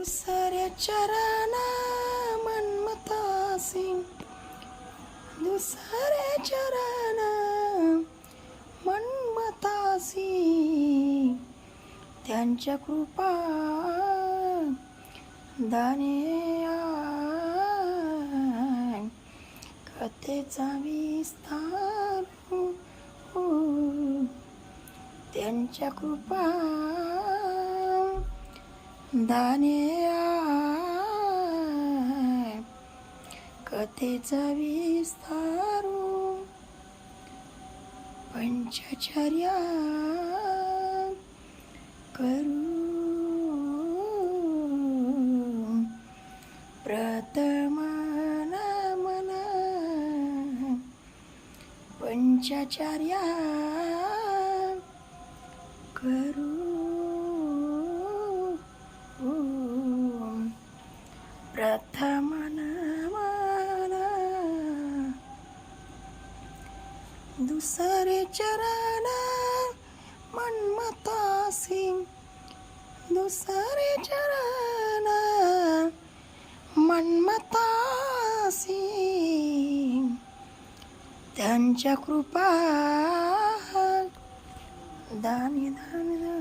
दुसऱ्या चरण मन्मथासी, दुसऱ्या चरण मन्मथासी, त्यांच्या कृपा दाने कथेचा विस्तार त्यांच्या कृपा दाने कथेचा विस्तार पंचचर्या करू प्रथम नमन पंचचर्या करू प्रथम नमन दुसरे चरण मन्मथासी, दुसरे चरण मन्मथासी, त्यांच्या कृपा दानी दानी